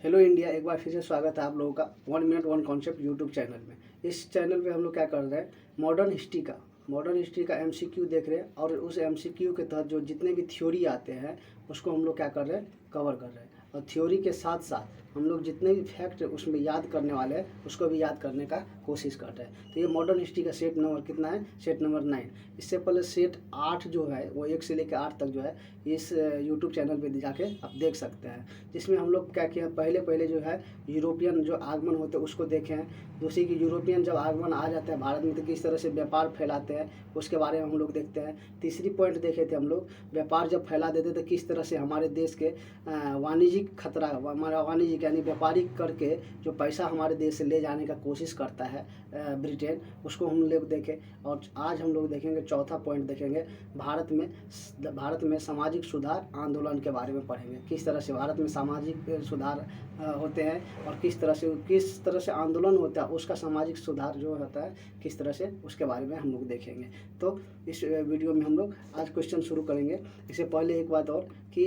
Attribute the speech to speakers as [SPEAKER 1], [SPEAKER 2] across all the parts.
[SPEAKER 1] Hello India, एक बार फिर से स्वागत है आप लोगों का 1 मिनट 1 कॉन्सेप्ट यूट्यूब चैनल में। इस चैनल पे हम लोग क्या कर रहे हैं, मॉडर्न हिस्ट्री का एमसीक्यू देख रहे हैं और उस एमसीक्यू के तहत जो जितने भी थ्योरी आते हैं उसको हम लोग क्या कर रहे हैं, कवर कर रहे हैं। और थ्योरी के साथ साथ हम लोग जितने भी फैक्ट उसमें याद करने वाले हैं उसको भी याद करने का कोशिश कर रहे हैं। तो ये मॉडर्न हिस्ट्री का सेट नंबर कितना है, सेट नंबर 9। इससे पहले सेट 8 जो है वो 1 से लेकर 8 तक जो है इस यूट्यूब चैनल पे जाके आप देख सकते हैं, जिसमें हम लोग क्या किया, पहले जो है यूरोपियन जो आगमन होते हैं उसको देखे हैं। दूसरी की यूरोपियन जब आगमन आ जाते हैं भारत में तो किस तरह से व्यापार फैलाते हैं उसके बारे में हम लोग देखते हैं। तीसरी पॉइंट देखे थे हम लोग, व्यापार जब फैला देते तो किस तरह से हमारे देश के वाणिज्यिक खतरा, हमारा वाणिज्यिक यानी व्यापारिक करके जो पैसा हमारे देश से ले जाने का कोशिश करता है ब्रिटेन, उसको हम लोग देखें। और आज हम लोग देखेंगे, चौथा पॉइंट देखेंगे, भारत में सामाजिक सुधार आंदोलन के बारे में पढ़ेंगे। किस तरह से भारत में सामाजिक सुधार होते हैं और किस तरह से आंदोलन होता है, उसका सामाजिक सुधार जो होता है किस तरह से, उसके बारे में हम लोग देखेंगे। तो इस वीडियो में हम लोग आज क्वेश्चन शुरू करेंगे। इससे पहले एक बात और कि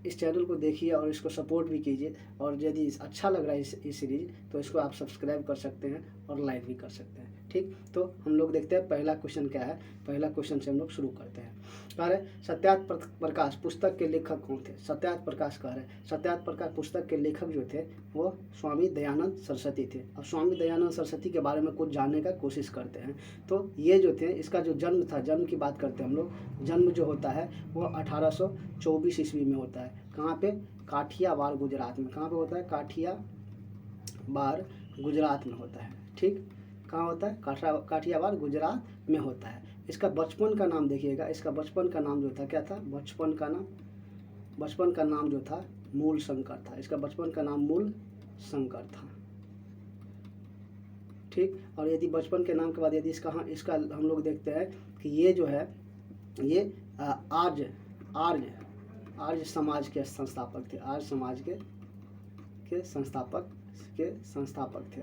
[SPEAKER 1] इस चैनल को देखिए और इसको सपोर्ट भी कीजिए, और यदि अच्छा लग रहा है इस सीरीज तो इसको आप सब्सक्राइब कर सकते हैं और लाइक भी कर सकते हैं। ठीक, तो हम लोग देखते हैं पहला क्वेश्चन क्या है। पहला क्वेश्चन से हम लोग शुरू करते हैं। कह रहे सत्यार्थ प्रकाश पुस्तक के लेखक कौन थे। सत्यार्थ प्रकाश कह रहे सत्यार्थ प्रकाश पुस्तक के लेखक जो थे वो स्वामी दयानंद सरस्वती थे। अब स्वामी दयानंद सरस्वती के बारे में कुछ जानने का कोशिश करते हैं। तो ये जो थे, इसका जो जन्म था, जन्म की बात करते हैं हम लोग। जन्म जो होता है वो 1824 ईस्वी में होता है। कहाँ पे, काठियावाड़ गुजरात में। कहाँ पे होता है, काठियावाड़ गुजरात में होता है। ठीक, कहाँ होता है, काठियावाड़ गुजरात में होता है। इसका बचपन का नाम देखिएगा, इसका बचपन का नाम जो था क्या था, बचपन का नाम जो था मूल शंकर था। इसका बचपन का नाम मूल शंकर था। ठीक, और यदि बचपन के नाम के बाद यदि इसका हम लोग देखते हैं कि ये जो है ये आर्य समाज के संस्थापक थे। आर्य समाज के संस्थापक थे।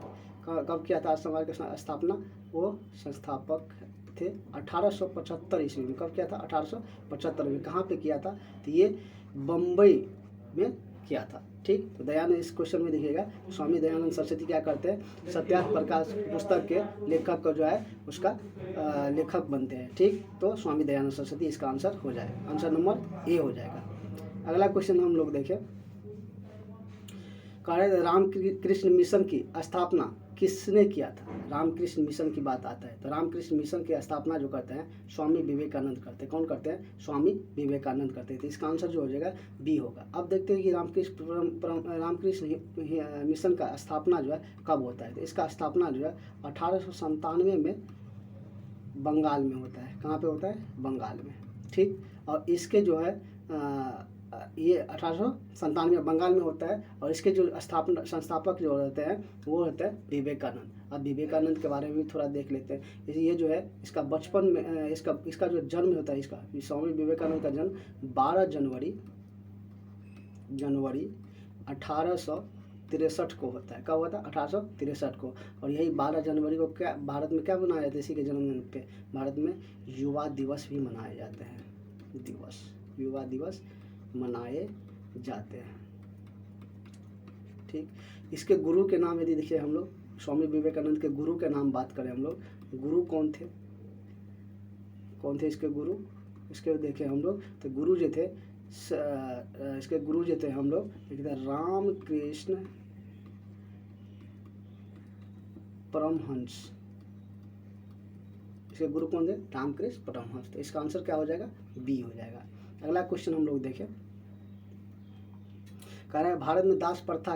[SPEAKER 1] कब किया था आर्य समाज की स्थापना, वो संस्थापक थे 1875 ईस्वी में। कब किया था, 1875 में। कहाँ पे किया था, तो ये बम्बई में किया था। ठीक, तो दयानंद इस क्वेश्चन में देखिएगा, स्वामी दयानंद सरस्वती क्या करते हैं, सत्यार्थ प्रकाश पुस्तक के लेखक को जो है उसका लेखक बनते हैं। ठीक, तो स्वामी दयानंद सरस्वती इसका आंसर हो जाएगा, आंसर नंबर ए हो जाएगा। अगला क्वेश्चन हम लोग देखें, रामकृष्ण मिशन की स्थापना किसने किया था। रामकृष्ण मिशन की बात आता है तो रामकृष्ण मिशन की स्थापना जो करते हैं स्वामी विवेकानंद करते हैं। कौन करते हैं, स्वामी विवेकानंद करते हैं। तो इसका आंसर जो हो जाएगा बी होगा। अब देखते हैं कि रामकृष्ण मिशन का स्थापना जो है कब होता है। तो इसका स्थापना जो है 1897 में बंगाल में होता है। कहाँ पे होता है, बंगाल में। ठीक, और इसके जो है ये 1897 बंगाल में होता है। और इसके जो संस्थापक जो होते हैं वो होते हैं विवेकानंद। अब विवेकानंद के बारे में भी थोड़ा देख लेते हैं। ये जो है इसका बचपन में इसका जो जन्म होता है, इसका स्वामी विवेकानंद का जन्म 12 जनवरी 1863 को होता है। कब होता है, 1863 को। और यही 12 जनवरी को क्या भारत में क्या मनाया जाता है, इसी के जन्मदिन पे भारत में युवा दिवस भी मनाए जाते हैं। युवा दिवस मनाए जाते हैं। ठीक, इसके गुरु के नाम यदि देखिए हम लोग, स्वामी विवेकानंद के गुरु के नाम बात करें हम लोग, गुरु कौन थे इसके गुरु। इसके देखें हम लोग तो गुरु जो थे इसके गुरु जो थे हम लोग रामकृष्ण परमहंस। इसके गुरु कौन थे, रामकृष्ण परमहंस। तो इसका आंसर क्या हो जाएगा, बी हो जाएगा। अगला क्वेश्चन हम लोग देखें, कह रहे हैं भारत में दास प्रथा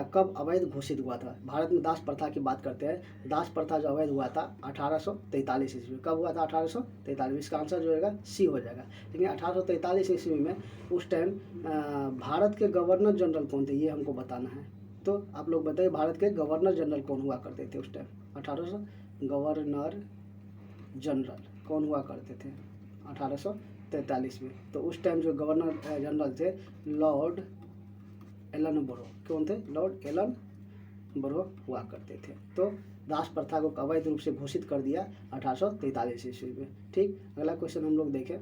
[SPEAKER 1] कब अवैध घोषित हुआ था। भारत में दास प्रथा की बात करते हैं। दास प्रथा जो अवैध हुआ था 1843 ईस्वी में। कब हुआ था, 1843। इसका आंसर जो होगा सी हो जाएगा। लेकिन 1843 ईस्वी में उस टाइम भारत के गवर्नर जनरल कौन थे, ये हमको बताना है। तो आप लोग बताइए भारत के गवर्नर जनरल कौन हुआ करते थे उस टाइम, 1800 गवर्नर जनरल कौन हुआ करते थे 1843 में। तो उस टाइम जो गवर्नर जनरल थे लॉर्ड एलन बोरो। कौन थे, लॉर्ड एलन बोरो हुआ करते थे। तो दास प्रथा को अवैध रूप से घोषित कर दिया 1843 ईस्वी में। ठीक, अगला क्वेश्चन हम लोग देखें,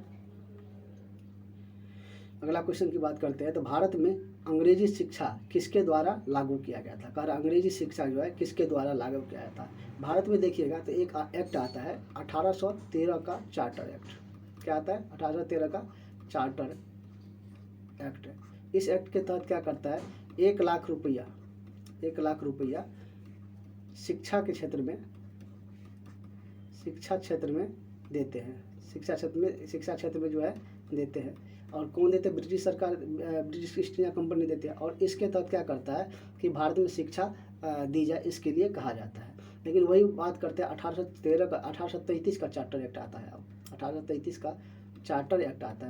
[SPEAKER 1] अगला क्वेश्चन की बात करते हैं। तो भारत में अंग्रेजी शिक्षा किसके द्वारा लागू किया गया था? कह रहा अंग्रेजी शिक्षा जो है किसके द्वारा लागू किया गया था? भारत में देखिएगा तो एक एक्ट आता है 1813 का चार्टर एक्ट। क्या आता है? 1813 का चार्टर एक्ट। इस एक्ट के तहत क्या करता है? 1,00,000 रुपया, 1,00,000 रुपया शिक्षा के क्षेत्र में, शिक्षा क्षेत्र में देते हैं। शिक्षा क्षेत्र में जो है देते हैं। और कौन देते हैं? ब्रिटिश सरकार, ब्रिटिश ईस्ट इंडिया कंपनी देती है। और इसके तहत क्या करता है कि भारत में शिक्षा दी जाए, इसके लिए कहा जाता है। लेकिन वही बात करते हैं 1813 का, 1833 का चार्टर एक्ट आता है। अब 1833 का चार्टर एक्ट आता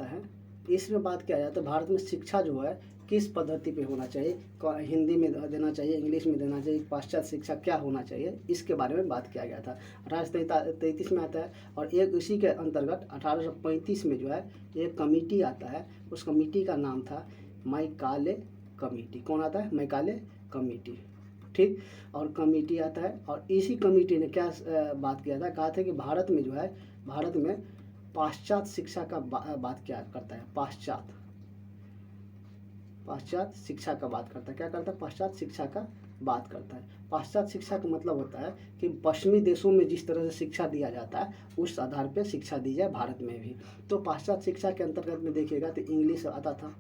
[SPEAKER 1] है। इसमें बात किया जाता है भारत में शिक्षा जो है किस पद्धति पे होना चाहिए, हिंदी में देना चाहिए, इंग्लिश में देना चाहिए, पाश्चात्य शिक्षा क्या होना चाहिए, इसके बारे में बात किया गया था। 1833 में आता है। और एक इसी के अंतर्गत 1835 में जो है एक कमेटी आता है। उस कमेटी का नाम था मैकाले कमेटी। कौन आता है? Macaulay committee. ठीक। और कमेटी आता है और इसी कमेटी ने क्या बात किया था? कहा था कि भारत में जो है, भारत में पाश्चात्य शिक्षा का बात क्या करता है? पाश्चात्य शिक्षा का बात करता है। क्या करता है? पाश्चात्य शिक्षा का बात करता है। पाश्चात्य शिक्षा का मतलब होता है कि पश्चिमी देशों में जिस तरह से शिक्षा दिया जाता है उस आधार पर शिक्षा दी जाए भारत में भी। तो पाश्चात्य शिक्षा के अंतर्गत में देखिएगा तो इंग्लिश आता था,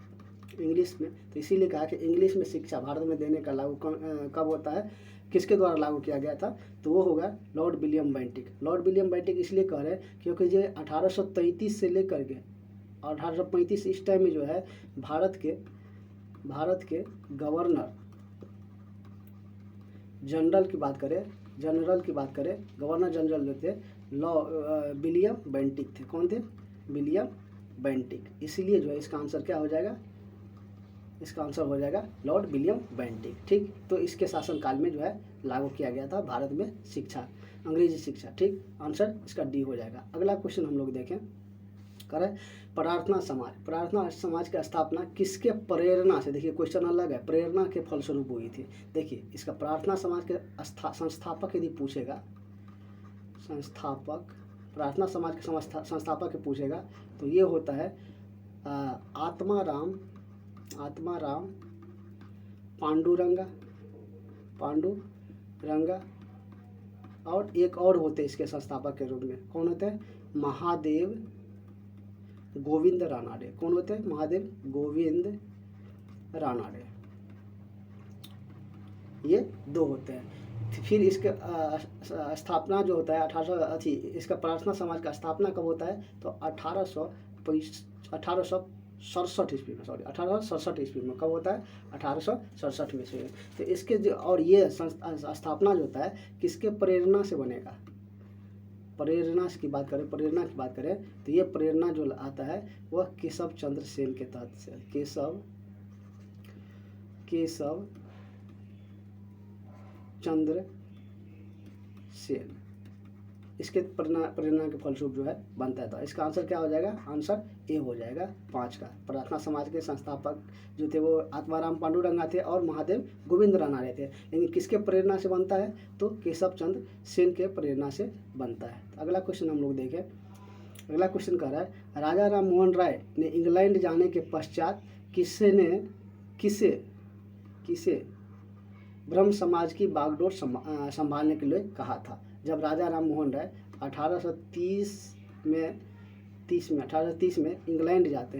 [SPEAKER 1] इंग्लिश में। तो इसीलिए कहा कि इंग्लिश में शिक्षा भारत में देने का लागू कब होता है, किसके द्वारा लागू किया गया था? तो वो होगा Lord William Bentinck. Lord William Bentinck इसलिए कह रहे हैं क्योंकि ये 1833 से लेकर के 1835 इस टाइम में जो है भारत के गवर्नर जनरल की बात करें, गवर्नर जनरल जो थे विलियम बेंटिक थे। कौन थे? William Bentinck. इसीलिए जो है इसका आंसर क्या हो जाएगा? इसका आंसर हो जाएगा लॉर्ड विलियम बेंटिक। ठीक। तो इसके शासनकाल में जो है लागू किया गया था भारत में शिक्षा, अंग्रेजी शिक्षा। ठीक। आंसर इसका डी हो जाएगा। अगला क्वेश्चन हम लोग देखें, करें प्रार्थना समाज की स्थापना किसके प्रेरणा से? देखिए क्वेश्चन अलग है, प्रेरणा के फलस्वरूप हुई थी। देखिए इसका प्रार्थना समाज के संस्थापक यदि पूछेगा, प्रार्थना समाज के संस्थापक के पूछेगा तो ये होता है आत्माराम पांडुरंगा। और एक और होते इसके संस्थापक के रूप में। कौन होते हैं? महादेव गोविंद रानाडे। कौन होते हैं? महादेव गोविंद रानाडे। ये दो होते हैं। फिर इसके स्थापना जो होता है 1800 इसका प्रार्थना समाज का स्थापना कब होता है? तो 1867 ईस्वी में, 1867 ईस्वी में। कब होता है? 1867 में से। तो इसके जो और ये स्थापना जो होता है किसके प्रेरणा से बनेगा? प्रेरणा की बात करें तो ये प्रेरणा जो आता है वह केशव चंद्र सेन के तहत से। केशव चंद्र सेन इसके प्रेरणा के फलस्वरूप जो है बनता है। तो इसका आंसर क्या हो जाएगा? आंसर ए हो जाएगा 5 का। प्रार्थना समाज के संस्थापक जो थे वो आत्माराम पांडुरंगा थे और महादेव गोविंद रानाडे थे। लेकिन किसके प्रेरणा से बनता है? तो केशव चंद्र सेन के प्रेरणा से बनता है। तो अगला क्वेश्चन हम लोग देखें। अगला क्वेश्चन कह रहा है राजा राम मोहन राय ने इंग्लैंड जाने के पश्चात किसे ब्रह्म समाज की बागडोर संभालने के लिए कहा था? जब राजा राम मोहन राय 1830 में इंग्लैंड जाते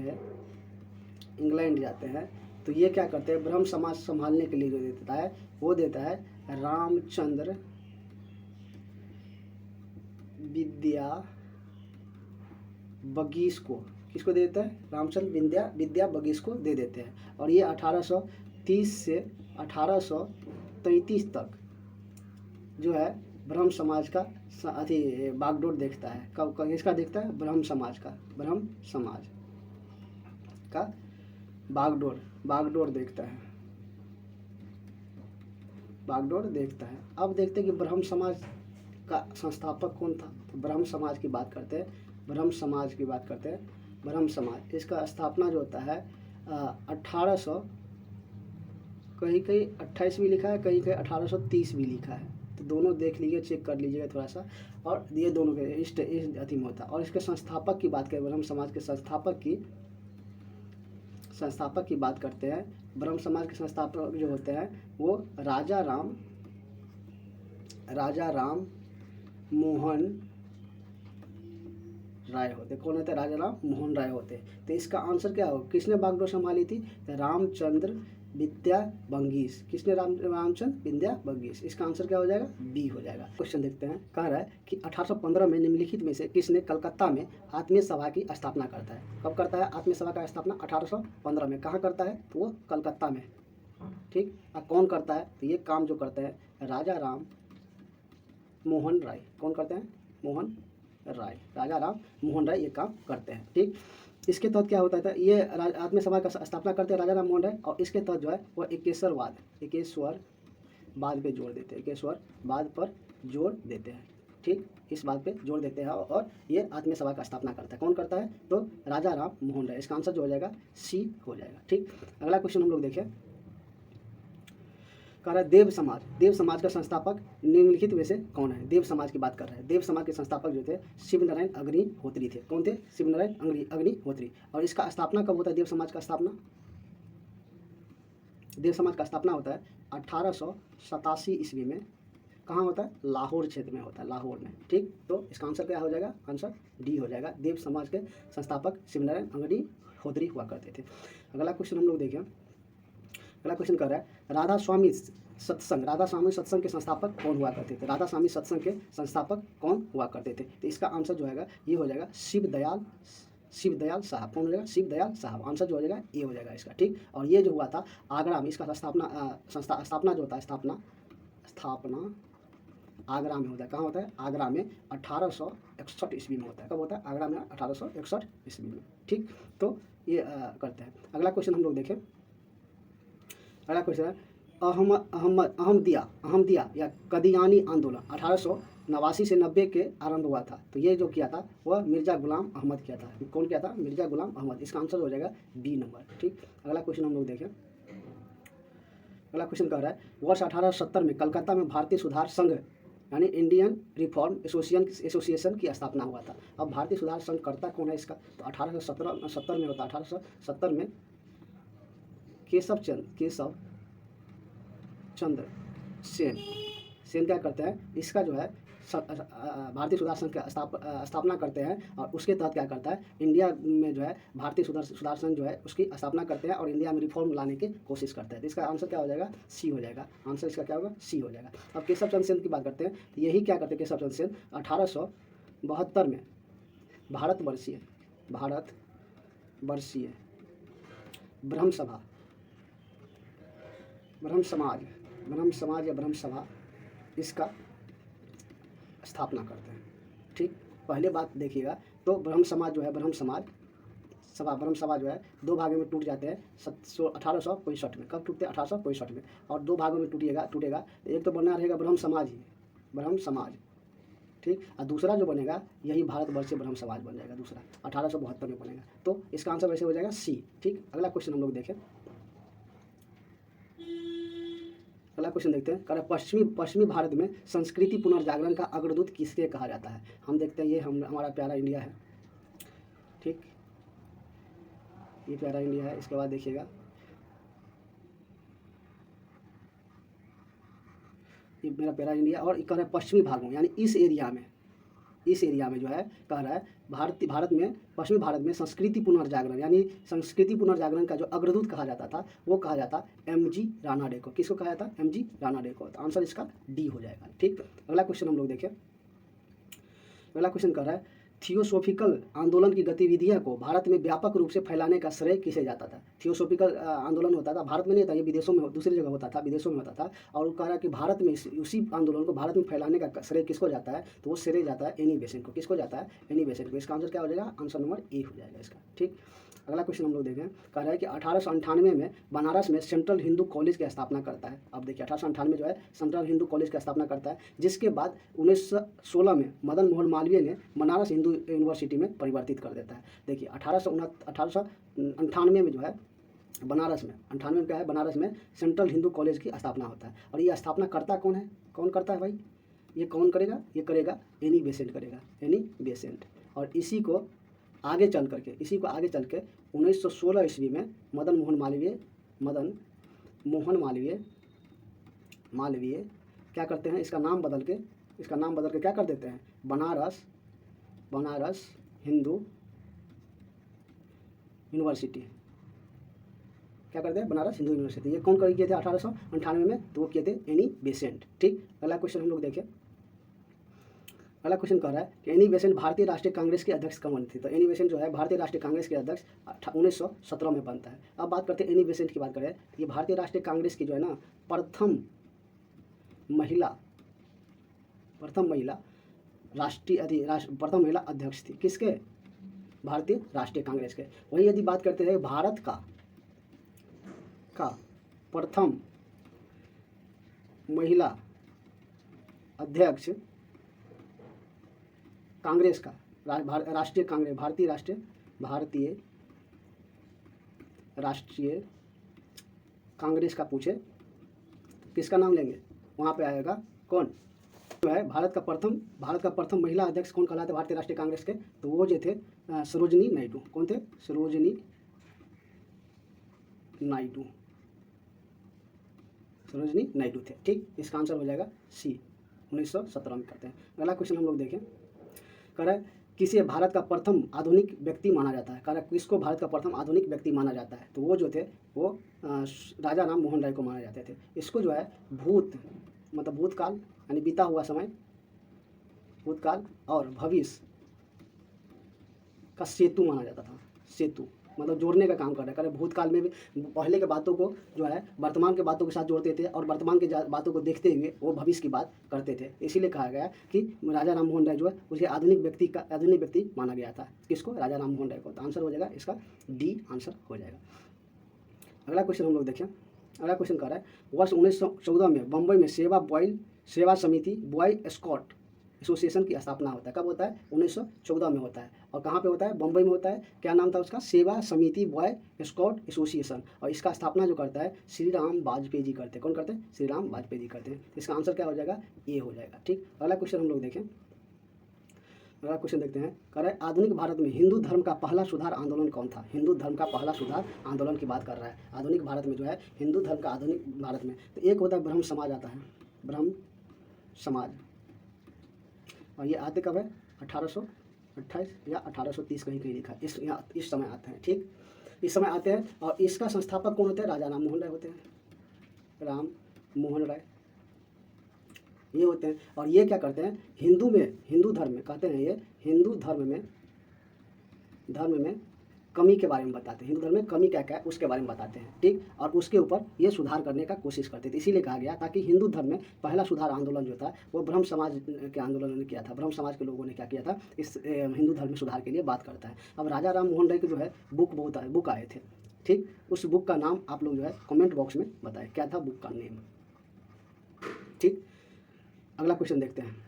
[SPEAKER 1] हैं तो ये क्या करते हैं? ब्रह्म समाज संभालने के लिए जो देता है वो देता है रामचंद्र विद्या बगीश को। किसको दे देता है? रामचंद्र विद्या बगीश को दे देते हैं। और ये 1830 से 1833 तक जो है ब्रह्म समाज का बागडोर देखता है। कब इसका देखता है? ब्रह्म समाज का बागडोर देखता है। अब देखते हैं कि ब्रह्म समाज का संस्थापक कौन था। तो ब्रह्म समाज की बात करते हैं। ब्रह्म समाज इसका स्थापना जो होता है 1800 कहीं 28 भी लिखा है, कहीं 1830 भी लिखा है। तो दोनों देख लीजिए, चेक कर लीजिएगा थोड़ा सा। और ये दोनों के इस अति में होता है। और इसके संस्थापक की बात करें, ब्रह्म समाज के संस्थापक की बात करते हैं। ब्रह्म समाज के संस्थापक जो होते हैं वो राजा राम मोहन राय होते। कौन होते हैं? राजा राम मोहन राय होते। तो इसका आंसर क्या हो? किसने बागडोर संभाली थी? रामचंद्र विद्या बंगीस। किसने? रामचंद्र विद्या बंगीस। इसका आंसर क्या हो जाएगा? बी हो जाएगा। क्वेश्चन देखते हैं। कह रहा है कि 1815 में निम्नलिखित में से किसने कलकत्ता में आत्मीय सभा की स्थापना करता है? कब करता है आत्मीय सभा का स्थापना? 1815 में। कहाँ करता है? तो वो कलकत्ता में। ठीक। और कौन करता है? तो ये काम जो करते हैं राजा राम मोहन राय। कौन करते हैं? मोहन राय। राजा राम मोहन राय ये काम करते हैं। ठीक। इसके तहत क्या होता था? ये आत्मीय सभा का स्थापना करते हैं राजा राम मोहन राय। और इसके तहत जो है वो एकेश्वरवाद पे जोड़ देते हैं। एकेश्वरवाद पर जोड़ देते हैं। ठीक। इस बात पे जोड़ देते हैं और ये आत्मीय सभा का स्थापना करता है। कौन करता है? तो राजा राम मोहन राय। इसका आंसर जो हो जाएगा सी हो जाएगा। ठीक। अगला क्वेश्चन हम लोग देखें। कह रहा है देव समाज का संस्थापक निम्नलिखित में से कौन है? देव समाज की बात कर रहे हैं। देव समाज के संस्थापक जो थे शिवनारायण अग्निहोत्री थे। कौन थे? शिवनारायण अग्निहोत्री। और इसका स्थापना कब होता है? देव समाज का स्थापना होता है 1887 ईस्वी में। कहाँ होता है? लाहौर क्षेत्र में होता है, लाहौर में। ठीक। तो इसका आंसर क्या हो जाएगा? आंसर डी हो जाएगा। देव समाज के संस्थापक शिवनारायण अग्निहोत्री हुआ करते थे। अगला क्वेश्चन हम लोग देखें। अगला क्वेश्चन कर रहा है राधा स्वामी सत्संग के संस्थापक कौन हुआ करते थे? राधा स्वामी सत्संग के संस्थापक कौन हुआ करते थे? तो इसका आंसर जो है ये हो जाएगा शिवदयाल साहब। कौन हो जाएगा? शिवदयाल साहब। आंसर जो हो जाएगा ए हो जाएगा इसका। ठीक। और ये जो हुआ था आगरा में, इसका स्थापना जो होता है स्थापना आगरा में होता है। कहाँ होता है? आगरा में 1861 ईस्वी में होता है। कब होता है? आगरा में 1861 ईस्वी में। ठीक। तो ये करते हैं। अगला क्वेश्चन हम लोग देखें। अगला क्वेश्चन है अहमदिया या कदियानी आंदोलन 1889 से 90 के आरंभ हुआ था। तो ये जो किया था वह मिर्जा गुलाम अहमद किया था। कौन किया था? मिर्जा गुलाम अहमद। इसका आंसर हो जाएगा बी नंबर। ठीक। अगला क्वेश्चन हम लोग देखें। अगला क्वेश्चन कह रहा है वर्ष 1870 में कलकत्ता में भारतीय सुधार संघ यानी इंडियन रिफॉर्म एसोसिएशन की स्थापना हुआ था। अब भारतीय सुधार संघ करता कौन है इसका? तो 1870 में होता है। 1870 में केशव चंद्र सेन क्या करते हैं? इसका जो है भारतीय सुधार संघ की स्थापना करते हैं। और उसके तहत क्या करता है? इंडिया में जो है भारतीय सुधार संघ जो है उसकी स्थापना करते हैं और इंडिया में रिफॉर्म लाने की कोशिश करते हैं। तो इसका आंसर क्या हो जाएगा? सी हो जाएगा। आंसर इसका क्या होगा? सी हो जाएगा। अब केशव चंद्र सेन की बात करते हैं। तो यही क्या करते हैं केशव चंद्र सेन? 1872 में भारतवर्षीय ब्रह्म सभा इसका स्थापना करते हैं। ठीक। पहले बात देखिएगा तो ब्रह्म समाज जो है ब्रह्म सभा जो है दो भागों में टूट जाते हैं 1865 में। कब टूटते हैं? 1865 में। और दो भागों में टूटेगा। एक तो बना रहेगा ब्रह्म समाज। ठीक। और दूसरा जो बनेगा यही भारतवर्षीय ब्रह्म समाज बन जाएगा। दूसरा 1872 में बनेगा। तो इसका आंसर वैसे हो जाएगा सी। ठीक। अगला क्वेश्चन हम लोग देखें। अगला क्वेश्चन देखते हैं। कह पश्चिमी भारत में संस्कृति पुनर्जागरण का अग्रदूत किसके कहा जाता है? हम देखते हैं ये हमारा प्यारा इंडिया है। ठीक। ये प्यारा इंडिया है। इसके बाद देखिएगा ये मेरा प्यारा इंडिया। और कह रहा है पश्चिमी भागों यानी इस एरिया में जो है कह रहा है भारत में पश्चिमी भारत में संस्कृति पुनर्जागरण का जो अग्रदूत कहा जाता था वो कहा जाता एमजी रानाडे को। किसको कहा जाता? एमजी रानाडे को। तो आंसर इसका डी हो जाएगा। ठीक। अगला क्वेश्चन हम लोग देखें। अगला क्वेश्चन कह रहा है थियोसॉफिकल आंदोलन की गतिविधियों को भारत में व्यापक रूप से फैलाने का श्रेय किसे जाता था? थियोसॉफिकल आंदोलन होता था भारत में नहीं था, ये विदेशों में दूसरी जगह होता था, विदेशों में होता था। और कह रहा है कि भारत में उसी आंदोलन को भारत में फैलाने का श्रेय किसको जाता है? तो वो श्रेय जाता है एनी बेसेंट को। किसको जाता है? एनी बेसेंट को। इसका आंसर क्या हो जाएगा? आंसर नंबर ए हो जाएगा इसका। ठीक। अगला क्वेश्चन हम लोग देखें। कह रहा है कि 1898 में बनारस में सेंट्रल हिंदू कॉलेज की स्थापना करता है। अब देखिए 1898 जो है सेंट्रल हिंदू कॉलेज की स्थापना करता है, जिसके बाद 1916 में मदन मोहन मालवीय ने बनारस हिंदू यूनिवर्सिटी में परिवर्तित कर देता है। देखिए 1898 में जो है बनारस में 98 में क्या है? बनारस में सेंट्रल हिंदू कॉलेज की स्थापना होता है। और ये स्थापना करता कौन है? कौन करता है भाई? ये कौन करेगा? ये करेगा एनी बेसेंट करेगा, एनी बेसेंट। और इसी को आगे चल के 1916 ईस्वी में मदन मोहन मालवीय क्या करते हैं? इसका नाम बदल के क्या कर देते हैं? बनारस हिंदू यूनिवर्सिटी क्या करते हैं? बनारस हिंदू यूनिवर्सिटी। ये कौन किए थे 1898 में? तो वो किए थे एनी बेसेंट। ठीक, अगला क्वेश्चन हम लोग देखें। अगला क्वेश्चन कह रहा है कि एनी बेसेंट भारतीय राष्ट्रीय कांग्रेस के अध्यक्ष कब बनी थी? तो एनी बेसेंट जो है भारतीय राष्ट्रीय कांग्रेस के अध्यक्ष 1917 में बनता है। अब बात करते हैं एनी बेसेंट की बात करें, ये भारतीय राष्ट्रीय कांग्रेस की जो है ना प्रथम महिला अध्यक्ष थी। किसके? भारतीय राष्ट्रीय कांग्रेस के। वही यदि बात करते हैं भारत का प्रथम महिला अध्यक्ष कांग्रेस का, राष्ट्रीय कांग्रेस, भारतीय राष्ट्रीय कांग्रेस का पूछे किसका नाम लेंगे? वहाँ पे आएगा कौन? जो है भारत का प्रथम महिला अध्यक्ष कौन कहलाते भारतीय राष्ट्रीय कांग्रेस के? तो वो जो थे सरोजिनी नायडू। कौन थे? सरोजिनी नायडू थे। ठीक, इसका आंसर हो जाएगा सी, 1917 में करते हैं। अगला क्वेश्चन हम लोग देखें, कह रहा है किसे भारत का प्रथम आधुनिक व्यक्ति माना जाता है? कह रहा है किसको भारत का प्रथम आधुनिक व्यक्ति माना जाता है? तो वो जो थे वो राजा राम मोहन राय को माना जाते थे। इसको जो है भूतकाल यानी बीता हुआ समय, भूतकाल और भविष्य का सेतु माना जाता था। सेतु मतलब जोड़ने का काम कर रहा है। भूतकाल में भी पहले के बातों को जो है वर्तमान के बातों के साथ जोड़ते थे और वर्तमान के बातों को देखते हुए वो भविष्य की बात करते थे। इसीलिए कहा गया कि राजा राम मोहन राय जो है उसे आधुनिक व्यक्ति माना गया था। किसको? राजा राम मोहन राय को। तो आंसर हो जाएगा इसका डी आंसर हो जाएगा। अगला क्वेश्चन हम लोग देखें। अगला क्वेश्चन कह रहा है वर्ष 1914 में बम्बई में सेवा समिति बॉय स्काउट एसोसिएशन की स्थापना होता है। कब होता है? 1914 में होता है। और कहाँ पे होता है? बम्बई में होता है। क्या नाम था उसका? सेवा समिति बॉय स्काउट एसोसिएशन। और इसका स्थापना जो करता है श्री राम वाजपेयी जी करते हैं। कौन करते हैं? श्री राम वाजपेयी जी करते हैं। इसका आंसर क्या हो जाएगा? ए हो जाएगा। ठीक, अगला क्वेश्चन हम लोग देखें। अगला क्वेश्चन देखते हैं, कह रहे हैं आधुनिक भारत में हिंदू धर्म का पहला सुधार आंदोलन कौन था? हिंदू धर्म का पहला सुधार आंदोलन की बात कर रहा है। आधुनिक भारत में जो है हिंदू धर्म का आधुनिक भारत में, तो एक होता है ब्रह्म समाज आता है, ब्रह्म समाज। और ये आते कब है? 1828 या 1830 कहीं कहीं लिखा है। इस समय आते हैं। ठीक, इस समय आते हैं। और इसका संस्थापक कौन होते हैं? राजा राम मोहन राय होते हैं। राम मोहन राय ये होते हैं। और ये क्या करते हैं? हिंदू धर्म में कहते हैं, ये हिंदू धर्म में कमी के बारे में बताते हैं। हिंदू धर्म में कमी क्या क्या है उसके बारे में बताते हैं। ठीक, और उसके ऊपर ये सुधार करने का कोशिश करते थे। इसीलिए कहा गया ताकि हिंदू धर्म में पहला सुधार आंदोलन जो था वो ब्रह्म समाज के आंदोलन ने किया था। ब्रह्म समाज के लोगों ने क्या किया था? इस हिंदू धर्म में सुधार के लिए बात करता है। अब राजा राम मोहन राय के जो है बुक आए थे। ठीक, उस बुक का नाम आप लोग जो है कमेंट बॉक्स में बताएं क्या था बुक का नेम। ठीक, अगला क्वेश्चन देखते हैं।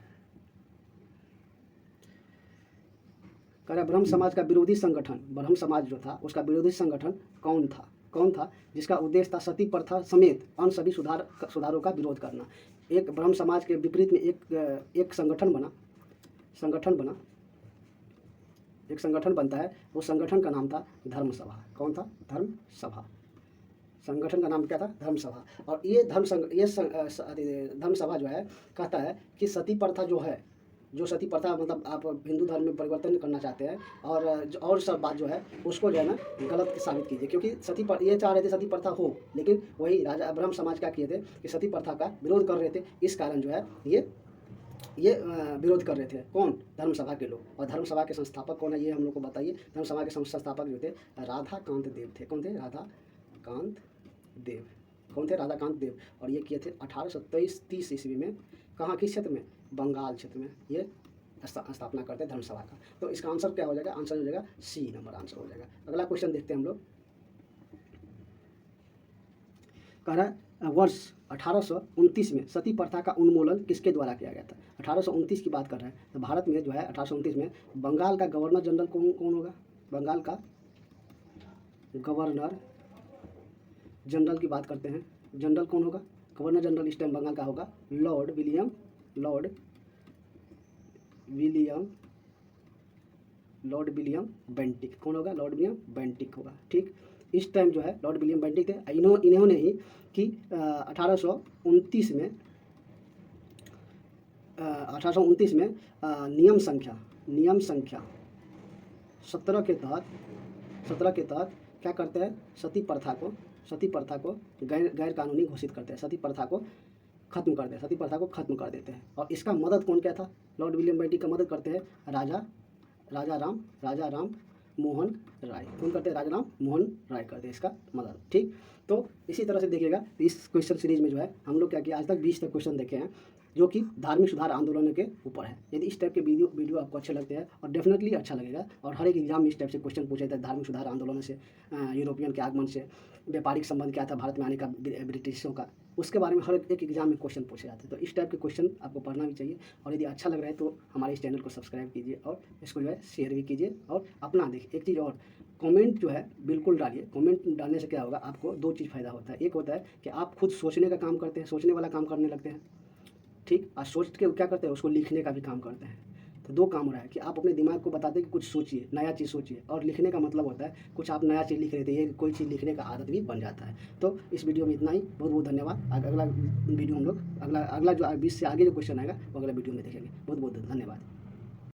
[SPEAKER 1] कह रहा ब्रह्म समाज का विरोधी संगठन, ब्रह्म समाज जो था उसका विरोधी संगठन कौन था? जिसका उद्देश्य था सती प्रथा समेत अन्य सभी सुधारों का विरोध करना। एक ब्रह्म समाज के विपरीत में एक संगठन बनता है। वो संगठन का नाम था धर्म सभा। कौन था? धर्म सभा। संगठन का नाम क्या था? धर्म सभा। और ये धर्म सभा जो है कहता है कि सती प्रथा जो सती प्रथा मतलब आप हिंदू धर्म में परिवर्तन करना चाहते हैं और सब बात जो है उसको जो है ना गलत साबित कीजिए। क्योंकि ये चाह रहे थे सती प्रथा हो, लेकिन वही राजा ब्रह्म समाज क्या किए थे कि सती प्रथा का विरोध कर रहे थे। इस कारण जो है ये विरोध कर रहे थे। कौन? धर्म सभा के लोग। और धर्म सभा के संस्थापक कौन है ये हम लोग को बताइए। धर्म सभा के संस्थापक जो थे राधाकांत देव थे। कौन थे? राधाकांत देव। और ये किए थे 1830 ईस्वी में। कहाँ? किस क्षेत्र में? बंगाल क्षेत्र में ये स्थापना करते हैं धर्म सभा का। तो इसका आंसर क्या हो जाएगा? आंसर हो जाएगा सी नंबर आंसर हो जाएगा। अगला क्वेश्चन देखते हैं हम लोग। कह रहा है वर्ष 1829 में सती प्रथा का उन्मूलन किसके द्वारा किया गया था? 1829 की बात कर रहे हैं। तो भारत में जो है 1829 में बंगाल का गवर्नर जनरल कौन होगा? बंगाल का गवर्नर जनरल की बात करते हैं। जनरल कौन होगा? गवर्नर जनरल इस टाइम बंगाल का होगा लॉर्ड विलियम बेंटिक। कौन होगा? लॉर्ड विलियम बेंटिक होगा। ठीक, इस टाइम जो है लॉर्ड विलियम बेंटिक थे। इन्होंने ही कि 1829 में 1829 में नियम संख्या 17 के तहत क्या करते हैं? सती प्रथा को गैर कानूनी घोषित करते हैं। सती प्रथा को खत्म कर देते हैं। और इसका मदद कौन किया था? लॉर्ड विलियम बेंटिक का मदद करते हैं राजा राम मोहन राय। कौन करते हैं? राजा राम मोहन राय करते हैं इसका मदद। ठीक, तो इसी तरह से देखिएगा इस क्वेश्चन सीरीज में जो है हम लोग क्या किया, आज तक 20 तक क्वेश्चन देखे हैं जो कि धार्मिक सुधार आंदोलन के ऊपर है। यदि इस टाइप के वीडियो आपको अच्छे लगते हैं, और डेफिनेटली अच्छा लगेगा, और हर एक एग्जाम में इस टाइप से क्वेश्चन पूछे जाते हैं धार्मिक सुधार आंदोलन से, यूरोपियन के आगमन से, व्यापारिक संबंध क्या था भारत में आने का ब्रिटिशों का, उसके बारे में हर एक एग्जाम में क्वेश्चन पूछे जाते हैं। तो इस टाइप के क्वेश्चन आपको पढ़ना भी चाहिए, और यदि अच्छा लग रहा है तो हमारे इस चैनल को सब्सक्राइब कीजिए और इसको जो है शेयर भी कीजिए, और अपना देखिए। एक चीज़ और, कमेंट जो है बिल्कुल डालिए। कमेंट डालने से क्या होगा, आपको 2 चीज़ फ़ायदा होता है। एक होता है कि आप खुद सोचने का काम करते हैं, सोचने वाला काम करने लगते हैं। ठीक, और सोच के क्या करते हैं, उसको लिखने का भी काम करते हैं। तो 2 काम हो रहा है कि आप अपने दिमाग को बताते हैं कि कुछ सोचिए, नया चीज़ सोचिए, और लिखने का मतलब होता है कुछ आप नया चीज़ लिख रहे थे, ये कोई चीज़ लिखने का आदत भी बन जाता है। तो इस वीडियो में इतना ही। बहुत बहुत धन्यवाद। अगला वीडियो हम लोग अगला जो 20 से आगे जो क्वेश्चन आएगा वो अगला वीडियो में देखेंगे। बहुत बहुत धन्यवाद।